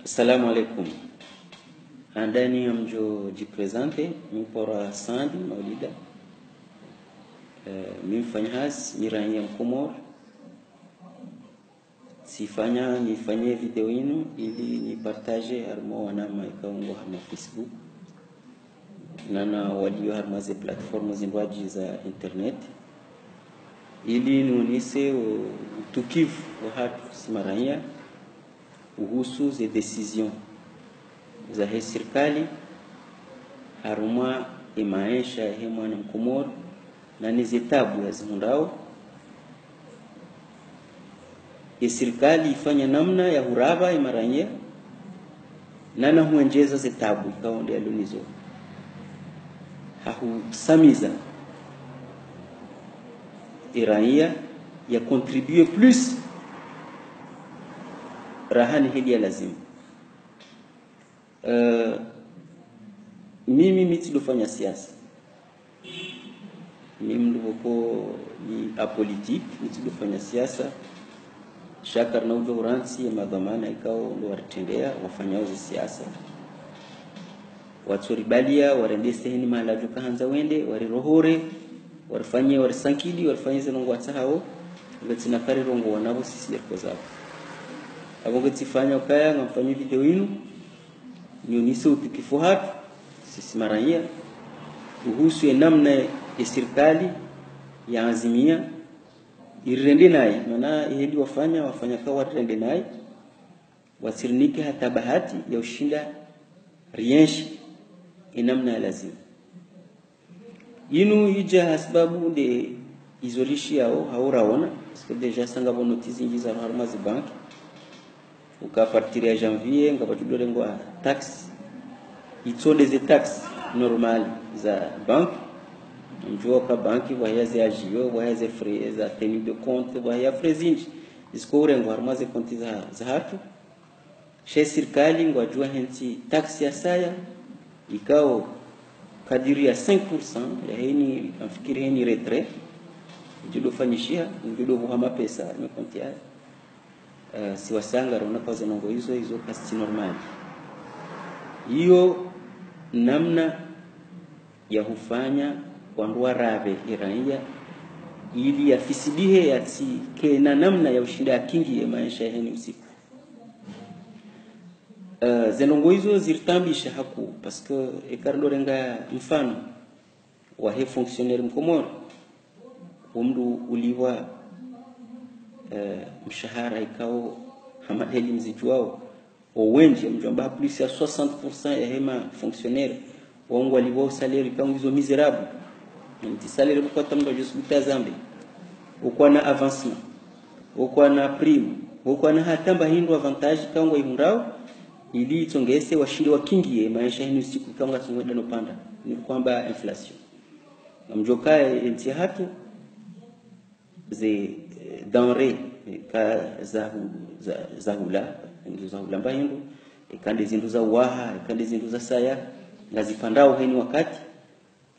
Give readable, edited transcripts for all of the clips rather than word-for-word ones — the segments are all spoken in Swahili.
Assalamu alaikum. Andani amjo jipresente, mpora Sandi Maulida. Mfanyakazi ni raia Mkomoro. Sifanya nifanyie video yenu ili nipartage harmo wanama ikaungo harmo Facebook. Nana walio harmo ze platform zindwaji za internet. Ili niunise utukivu wa hatu simaraia uhusu ze decision za serikali haruma maisha ya mwana Mkomoro na nizitabu ya zimundao serikali ifanya namna ya huraba imaranye na huenjeza zitabu ikaonde alunizo samiza iraia ya contribuer plus rahani hili ya lazima. Mimi mitidofanya siasa. Mimi ndoko ni apolitique mitidofanya siasa. Shakar na ujoransi ya madhamana ikao ndo waritendea wafanya uzi siasa. Watoribalia warendese hini mahalaju kahanza wende warirohore warifanye warisankidi warifanye zenongo watahao ngatina kari rongo wanabo sisi lerko zao. Abongo tifanya ukaya ngamfanye video inu niunise utukifu hatu sisi maraia uhusu namna ya serikali ya azimia irende naye maana hili wafanya kwa warende naye wasirinike hata bahati ya ushinda rienshi namna ya lazima inu hija sababu de izolishi yao hauraona parce que déjà sanga bonotizi ngiza haruma zi banki uka partir ya janvier ngabajudore ngwa tax itsonde ze tax normal za bank njoo ka banki wayaze agio wayaze frais za tenue de compte waya frais inji iskore ngwa haruma ze konti za hatu chez serikali ngwajua henti tax ya saya ikao kadiri ya 5% ya heni nafikiri heni retrait ndio fanyishia ndio buhama pesa ni konti ya siwasanga rona kwa zenongo hizo kasi normal hiyo namna ya hufanya kwa rabe iraia ili afisidihe yatike na namna ya ushinda kingi ya maisha yenu usiku. Zenongo hizo zirtambisha haku parce que ekardorenga mfano wa he fonctionnaire Mkomoro umdu uliwa mshahara ikao hamadeli mzijuao owenje mjomba plus ya 60% ya hema fonctionnaire wangu waliwa salaire ikao hizo miserable nti salaire kwa tamdo jisuta zambi ukwa na avancement ukwa na prime ukwa na hatamba hindu avantage kango ihundao ili itongese washindi wa kingi maisha yenu siku kama tungwenda no panda ni kwamba inflation na mjoka enti hatu ze denrées ka za hula mbahindu ikande zindu za waha ikande zindu za saya ngazipandao heni wakati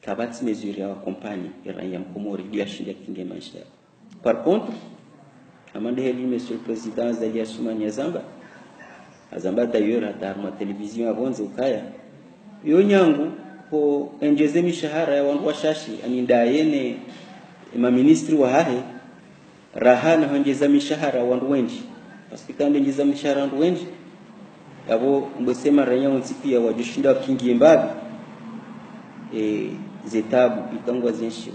kabati mesure ya compagnie ya Mkomoro ili shinde kinge maisha. Par contre amande heli monsieur le président Zalia Soumani Azamba d'ailleurs hata ma television avonze ukaya yo nyangu ko enjeze mishahara ya wangu washashi anindayene ma ministri wa hahe rahana honjeza mishahara wandu wenji parce que kande njeza mishahara wandu wenji abo mbosema ranya unsipia wajushinda kingi mbabi zetabu ikangwa zenshi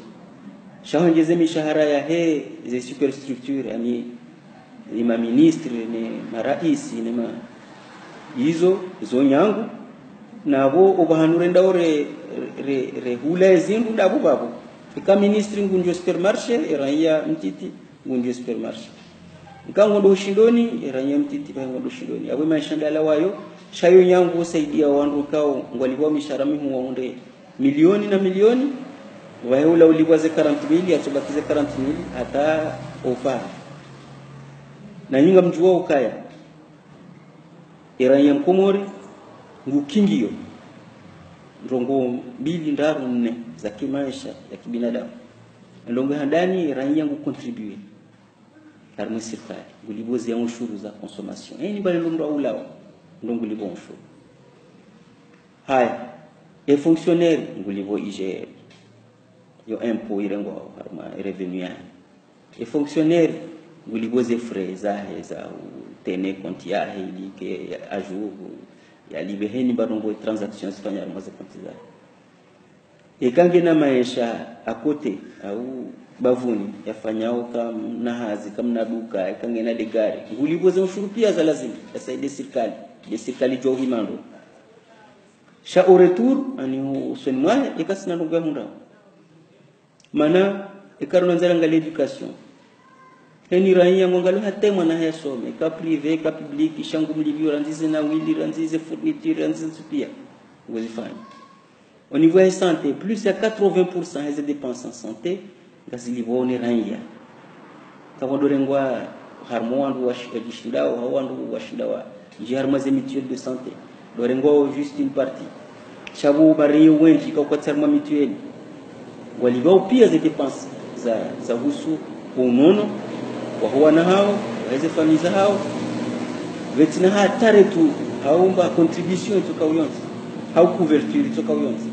shahonjeze mishahara ya he ze superstructure yani ni ma ministri ni maraisi ni ma hizo zonyangu nabo ubahanure ndaore re hula zindu ndabu babu fika ministri ngunjo supermarché eranya mtiti ngunjo supermarché nkango ndo shindoni eranya mtiti bango ndo shindoni abo mashandala wayo shayo nyangu usaidia wandu kao ngwaliwa mishara mihu waunde milioni na milioni waheula uliwaze 40,000 atobakize 40,000 hata ofa na nyinga mjua ukaya iranya Mkomori ngukingio ndongo 2 ndaru 4 za kimaisha ya kibinadamu ndongo handani iranya ngukontribue karmu serikali gulibozi ya ushuru za consommation ni bale ndo ulao ndongo libo mshuru haya e fonctionnaire ngulivo IGR yo impôt irengo harma revenu ya e fonctionnaire ngulivo ze frais za tene compte ya hili ke a jour ya libeheni barongo transactions fanya harma za compte za e kange na maisha akote au bavuni yafanyao kama hazi kama na duka kange na degari ngulivo ze mshuru pia za lazima yasaidie serikali jo himando sha au retour ani usonwa ikasina ndugu hunda mana ikarona nzalanga l'éducation eni raia ngongalo hatema na yasome ka privé ka public shangu mlibio ranzize na wili ranzize fourniture ranzize pia wazifanya au niveau de santé plus ya 80% des dépenses en santé ngazilibone raia kabodorengwa harmo wandu washindao au wandu washindawa jarma ze mutuelle de santé dorengo juste une partie chabu bari wengi kwa tsarma mutuelle walivao pia za dépenses za husu unono wa huwa na hao waweze familia hao vetina hatare tu haomba contribution toka uyonzi au couverture toka uyonzi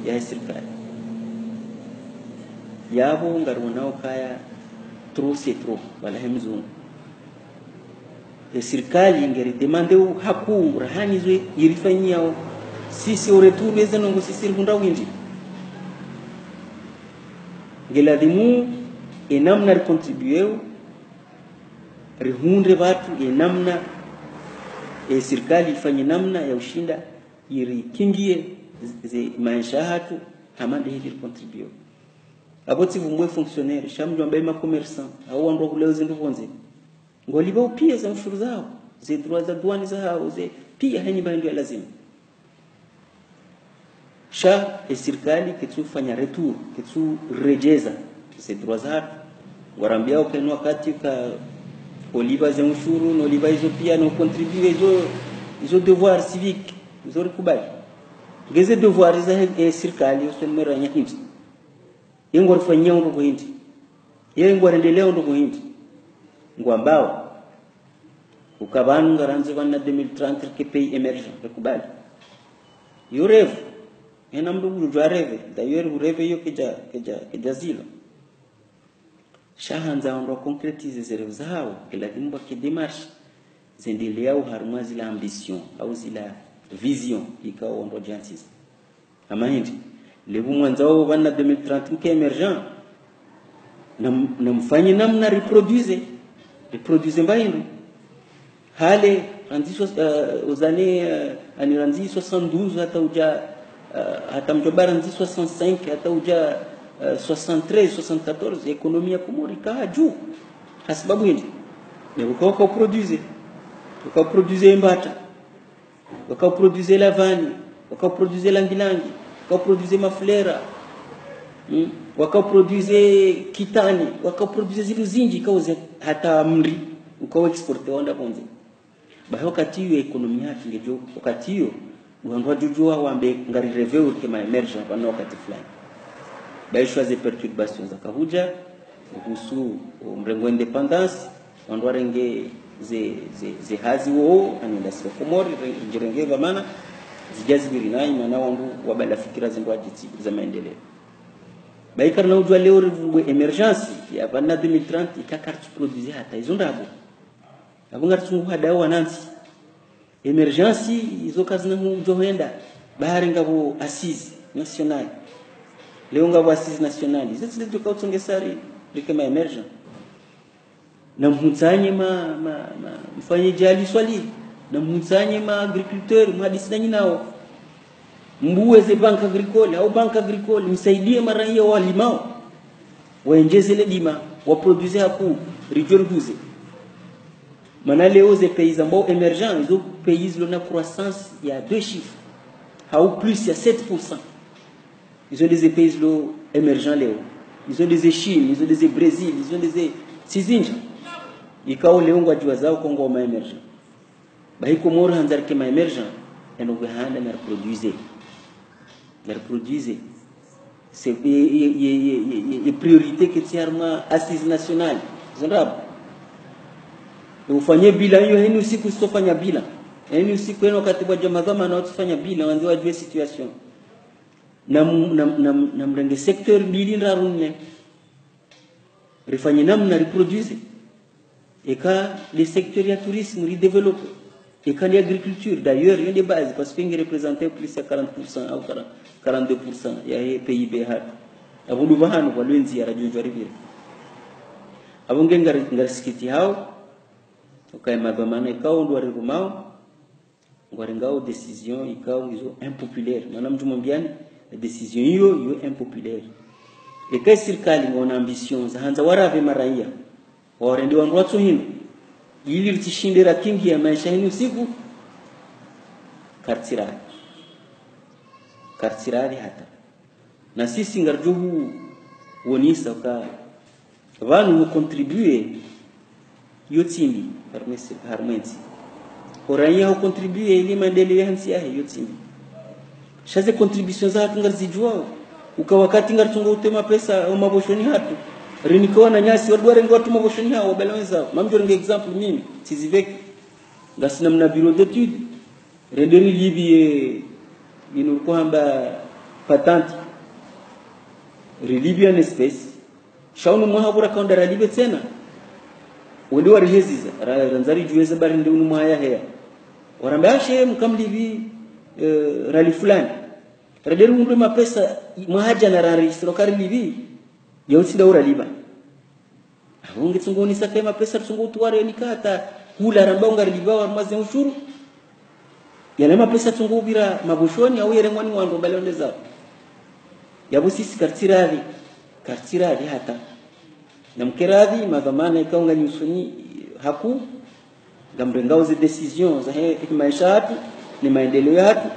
ya serikali yabo ngaronao kaya trop c'est trop wala hemzungu serikali ingeri demande haku rahani zwe irifanyia sisi oretu beze nongo sisi runda windi geladimu enamna contribuer rihunde watu enamna serikali ifanye namna ya ushinda iri kingie ze maisha hatu hamande hili contribuer aboti vumwe fonctionnaire shamjwa mbema commerçant au ando kuleo zindu vonze ngolibo pia za mshuru zao ze droits za douane zao ze pia hani bandu ya lazima sha serikali kitufanya retour kitu rejeza ze droits za warambia ukeni wakati ka oliva za mshuru no oliva hizo pia no contribuer hizo devoir civique hizo rekubali ngeze devoir za serikali usomera nyingi yengo rifanyia ndo kuhindi yengo rendelea ndo kuhindi ngwambao ukabanu ngaranze bana 2030 ke pays émergent rekubali yo rêve ena mdu jwa rêve d'ailleurs rêve yo keja zilo shahanza ndo concrétiser zero zao ila dimba ke démarche zendelea uharuma zila ambition au zila vision ikao ndo jantis ama hindi lebu mwanzao bana 2030 ke émergent na mfanye namna reproduire mbaini hale anzisho uzane aniranzi 72 hata uja hata mjobara anzi 65 hata uja 63 74 ekonomia kumuri ka juu sababu hindi ne ukao produire mbata ukao produire lavani ukao produire langilangi ukao produire maflera wakaproduce kitani wakaproduce zilu zingi kauze hata mri ukao export onda bonze ba wakati hiyo ekonomia yake ngejo wakati hiyo ndwa jujua wambe ngari review kama emergent kwa wakati fulani baishwa ze perturbations za kahuja kuhusu mrengo independence ndwa renge ze hazi wo anenda sio komori jirenge bamana zijazi birinai maana wangu wabala fikira zindwa jiti za maendeleo baikar na ujua leo revue emergence ya bana 2030 ikakartu produire hata hizo ndabo abunga tsungu hada wanansi emergence hizo kazi na huenda bahari ngabo assise national leo ngabo assise national hizo zile tukautsonge sari likema emergent na mhutsanye mfanye jali swali na mhutsanye agriculteur mhadisi nao mbuweze bank agricole au bank agricole msaidie maraia walimao waengeze le dima waproduce haku rejoindre mana leo ze pays ambao émergents ils ont pays la croissance il y a 2 chiffres au plus il y a 7%. Ils ont des pays émergents leo ils ont des Chine ils ont des Brésil ils ont des Sizinja ikao leo ngwa jua zao Kongo ma émergent bai Komoro hanzar ke ma émergent eno gahanda na reproduire c'est les priorités que tiarma assise nationale zonrab ufanye bila hiyo henu siku sitofanya bila yani usiku wenu wakati wa jamaa na utafanya bila wanzi wajue situation na mrenge sector bili ndarunne rifanye namna reproduce eka les secteurs ya tourisme redévelopper eka l'agriculture d'ailleurs il y a des bases parce qu'il représente plus de 40% ou 42% ya PIB hat abundu bahano kwa lwenzi ya radio jaribira abonge ngarsikiti hao okay madhamana ikao ndo warumao ngwarengao décision ikao hizo impopulaire maana mtu mwambiani décision hiyo impopulaire eka serikali ngona ambition za hanza warave maraia warende wangu watu hino ili litishindira kingi ya maisha yenu usiku kartirali hata na sisi ngarjuhu wonisa ka vanu contribuer yotini permesse harmenti oraia ho contribuer ili maendeleo hansi ya yotini shaze contribution za hatu ngarzijua ukawakati ngartunga utema pesa au maboshoni hatu rinikoa na nyasi wadware ngo watu maboshoni hao wabelaweza mamjo nge example mimi tizivek ngasina mna bureau d'étude renderi libye inulikuwa hamba patente Libyan space shaunu mwahabura kaunda Libya tena wali wariheziza ranzari juweza bari ndi unu mwaya hea warambia shehe mkamlivi rali fulani raderi undu mapesa mwahaja na rari silokari livi yauti daura liba abonge tsungoni saka mapesa tsungu tuware nikata hula rambonga liba wa maze ushuru yana mapesa tsungu bira mabushoni au yerengwani wandu balonde zao yabo sisi kartirari hata na mkeradhi madhamana ikaunga nyusuni haku ngamrengao ze decision za maisha hatu ni maendeleo yatu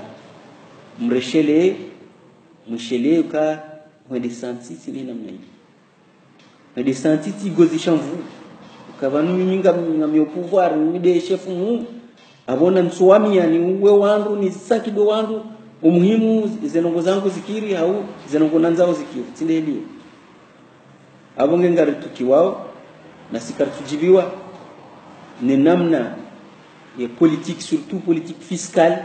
mreshele ka wende santiti ni namna hii wende santiti gozi chanvu kavanu minga ngamyo pouvoir ni de chef mu abona nsuami yani uwe wandu ni sakido wandu umuhimu zenongo zangu zikiri au zenongo nanzao zikiri tindeli abonge ngari tukiwao na sikartujibiwa ni namna ya politique surtout politique fiscale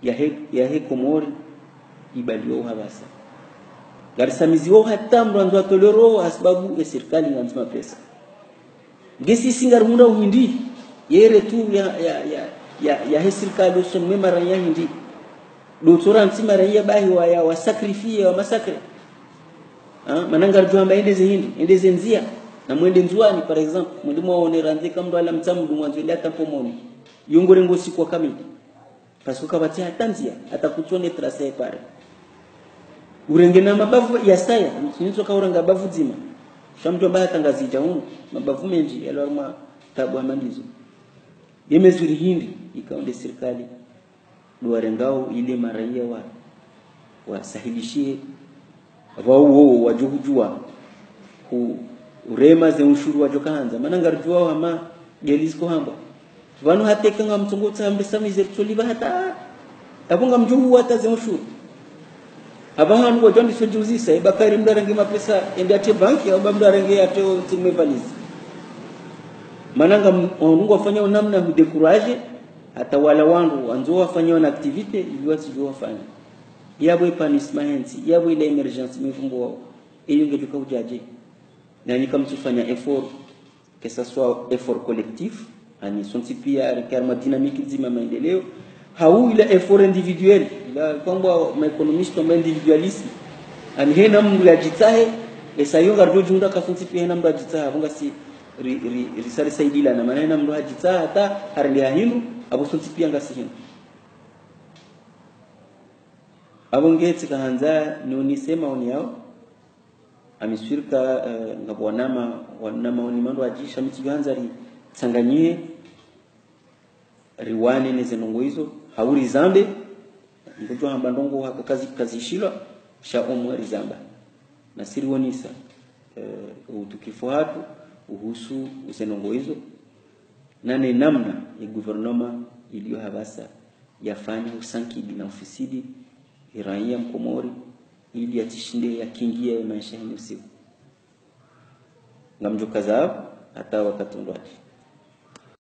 ya he Komori ibaliwa habasa garisamiziwa hata mranzo atolero asbabu ya serikali nganzima pesa ngesi singarunda uhindi yere tu ya he serikali uson memara ya hindi dotora ntima raia bahi wa sacrifice wa massacre manangar juamba endeze nzia na mwende nzuani par exemple mwende muone ranze kamdo ala mtamdu mwanzo ile atapomoni yongore ngosi kwa kamili pasuka batia tanzia atakuchone trace pare urenge na mabavu ya saya ninizo kauranga bavu zima shamto baya tangazija huko mabavu menji yalorma tabu amandizo yemezuri hindi ikaonde serikali duarengao ile maraia wa sahilishie wao wajuhujua urema ze ushuru wajokanza manangarjua ama gelisko hamba vanu hateka ngamtungu tsambe samize tuliba hata abunga mjuhu hata ze ushuru abahan ngo jondi sojuzisa bakari mdarange mapesa ende ate banki au mdarange ate tsimme valise mananga mungu afanya namna hudekuraje hata wala wangu anzo wafanya na activity ili wasijua wafanya yabo punishment yabo ile emergency mifumbo wao iyo ngejuka ujaje na nikamtufanya effort que ça soit effort collectif ani sonti pia requerement dynamique zima maendeleo hau ile effort individuel la kwamba maeconomist wa individualist ani hena mla jitahe esayonga rujunda kafunti pia hena mla jitaha bunga si risale saidila na manena mla jitaha hata harlia hinu abo sonti pia ngasi hinu abongeti kahanza ni sema oni yao amiswirka ngabwanama oni mando ajisha mitiganza ri tsanganyie riwane nezenongo hizo hauri zambe ngojo hamba ndongo kazi shilo sha omwe rizamba na siriwonisa utukifu hatu uhusu usenongo hizo nane namna ya guvernoma iliyo habasa yafanya usankidi na ufisidi raia mkomori ili atishinde yakingia maisha ya usiku ngamjoka zao hata wakati ndwaji